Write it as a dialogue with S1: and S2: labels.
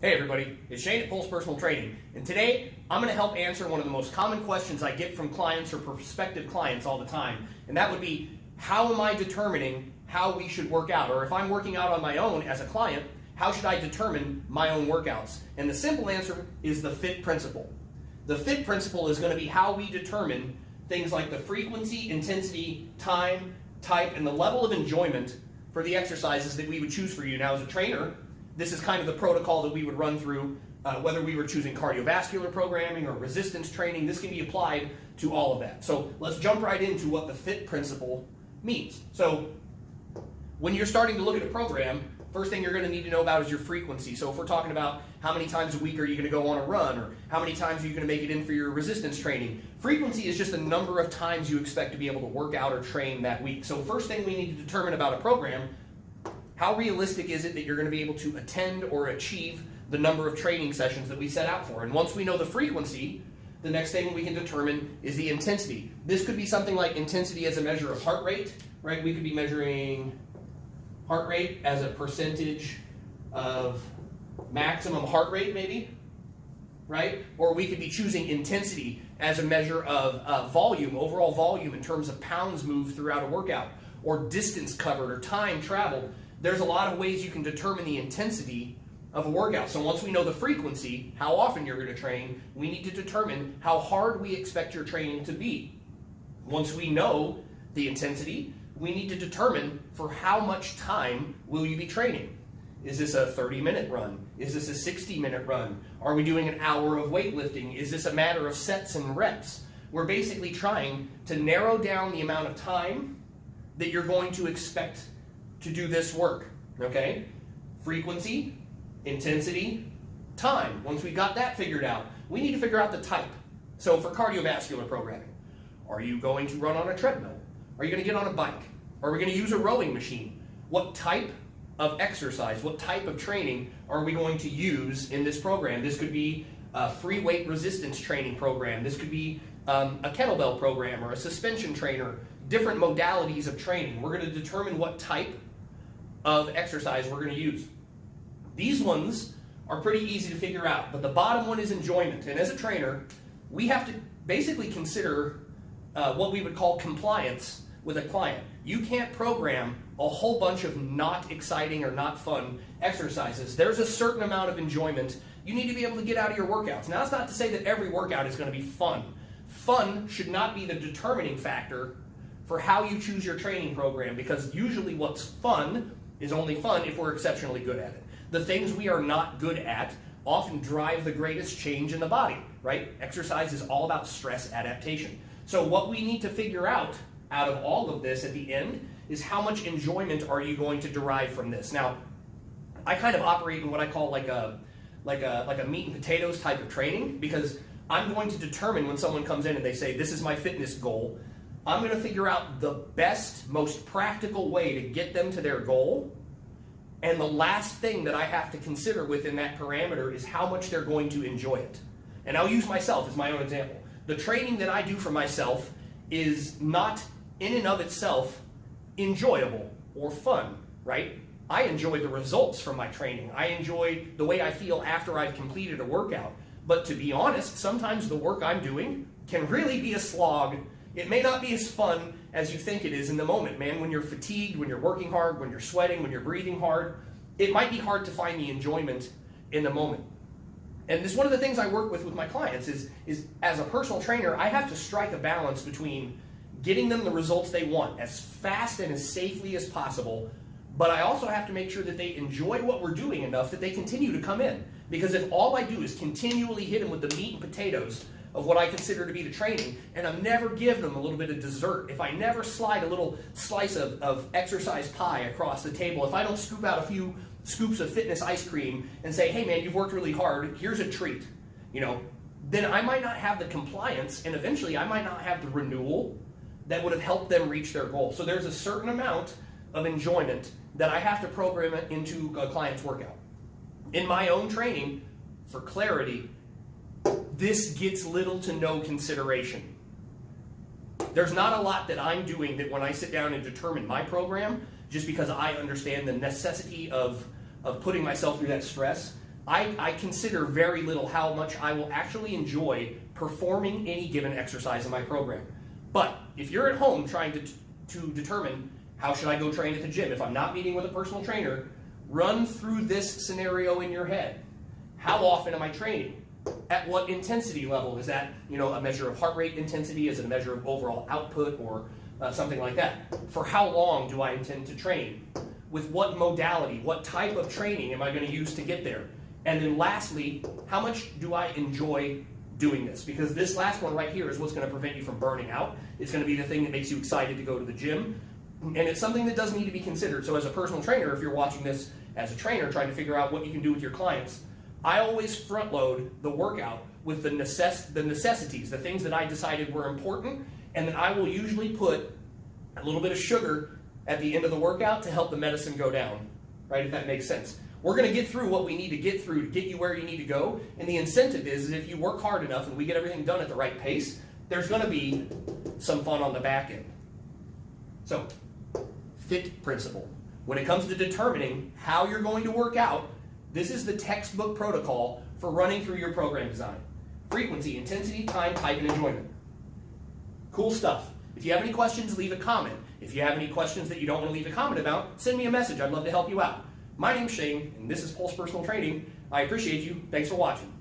S1: Hey everybody, it's Shane at Pulse Personal Training, and today I'm going to help answer one of the most common questions I get from clients or prospective clients all the time, and that would be, how am I determining how we should work out? Or if I'm working out on my own as a client, how should I determine my own workouts? And the simple answer is the FITTE Principle. The FITTE Principle is going to be how we determine things like the frequency, intensity, time, type, and the level of enjoyment for the exercises that we would choose for you. Now, as a trainer, this is kind of the protocol that we would run through, whether we were choosing cardiovascular programming or resistance training. This can be applied to all of that. So let's jump right into what the FITTE Principle means. So when you're starting to look at a program, first thing you're going to need to know about is your frequency. So if we're talking about how many times a week are you going to go on a run, or how many times are you going to make it in for your resistance training, frequency is just the number of times you expect to be able to work out or train that week. So first thing we need to determine about a program, how realistic is it that you're going to be able to attend or achieve the number of training sessions that we set out for? And once we know the frequency, the next thing we can determine is the intensity. This could be something like intensity as a measure of heart rate, right? We could be measuring heart rate as a percentage of maximum heart rate, maybe, right? Or we could be choosing intensity as a measure of volume, overall volume in terms of pounds moved throughout a workout, or distance covered, or time traveled. There's a lot of ways you can determine the intensity of a workout. So once we know the frequency, how often you're going to train, we need to determine how hard we expect your training to be. Once we know the intensity, we need to determine for how much time will you be training. Is this a 30-minute run? Is this a 60-minute run? Are we doing an hour of weightlifting? Is this a matter of sets and reps? We're basically trying to narrow down the amount of time that you're going to expect to do this work, okay? Frequency, intensity, time. Once we've got that figured out, we need to figure out the type. So for cardiovascular programming, are you going to run on a treadmill? Are you going to get on a bike? Are we going to use a rowing machine? What type of exercise, what type of training are we going to use in this program? This could be a free weight resistance training program. This could be a kettlebell program or a suspension trainer, different modalities of training. We're going to determine what type of exercise we're going to use. These ones are pretty easy to figure out, but the bottom one is enjoyment. And as a trainer, we have to basically consider what we would call compliance with a client. You can't program a whole bunch of not exciting or not fun exercises. There's a certain amount of enjoyment you need to be able to get out of your workouts. Now, that's not to say that every workout is going to be fun. Fun should not be the determining factor for how you choose your training program, because usually what's fun is only fun if we're exceptionally good at it. The things we are not good at often drive the greatest change in the body, right? Exercise is all about stress adaptation. So what we need to figure out of all of this at the end is how much enjoyment are you going to derive from this. Now, I kind of operate in what I call like a meat and potatoes type of training, because I'm going to determine when someone comes in and they say, this is my fitness goal, I'm going to figure out the best, most practical way to get them to their goal. And the last thing that I have to consider within that parameter is how much they're going to enjoy it. And I'll use myself as my own example. The training that I do for myself is not in and of itself enjoyable or fun, right? I enjoy the results from my training. I enjoy the way I feel after I've completed a workout. But to be honest, sometimes the work I'm doing can really be a slog. It may not be as fun as you think it is in the moment, man. When you're fatigued, when you're working hard, when you're sweating, when you're breathing hard, it might be hard to find the enjoyment in the moment. And this is one of the things I work with my clients is as a personal trainer, I have to strike a balance between getting them the results they want as fast and as safely as possible, but I also have to make sure that they enjoy what we're doing enough that they continue to come in. Because if all I do is continually hit them with the meat and potatoes of what I consider to be the training, and I never give them a little bit of dessert, if I never slide a little slice of exercise pie across the table, if I don't scoop out a few scoops of fitness ice cream and say, hey man, you've worked really hard, here's a treat, then I might not have the compliance, and eventually I might not have the renewal that would have helped them reach their goal. So there's a certain amount of enjoyment that I have to program into a client's workout. In my own training, for clarity, this gets little to no consideration. There's not a lot that I'm doing that when I sit down and determine my program, just because I understand the necessity of putting myself through that stress, I consider very little how much I will actually enjoy performing any given exercise in my program. But if you're at home trying to determine how should I go train at the gym, if I'm not meeting with a personal trainer, run through this scenario in your head. How often am I training? At what intensity level? Is that, a measure of heart rate intensity? Is it a measure of overall output or something like that? For how long do I intend to train? With what modality? What type of training am I going to use to get there? And then lastly, how much do I enjoy doing this? Because this last one right here is what's going to prevent you from burning out. It's going to be the thing that makes you excited to go to the gym. And it's something that does need to be considered. So as a personal trainer, if you're watching this as a trainer trying to figure out what you can do with your clients, I always front load the workout with the necessities, the things that I decided were important, and then I will usually put a little bit of sugar at the end of the workout to help the medicine go down, right, if that makes sense. We're going to get through what we need to get through to get you where you need to go, and the incentive is if you work hard enough and we get everything done at the right pace, there's going to be some fun on the back end. So, FITTE principle. When it comes to determining how you're going to work out, this is the textbook protocol for running through your program design. Frequency, intensity, time, type, and enjoyment. Cool stuff. If you have any questions, leave a comment. If you have any questions that you don't want to leave a comment about, send me a message. I'd love to help you out. My name's Shane, and this is Pulse Personal Training. I appreciate you. Thanks for watching.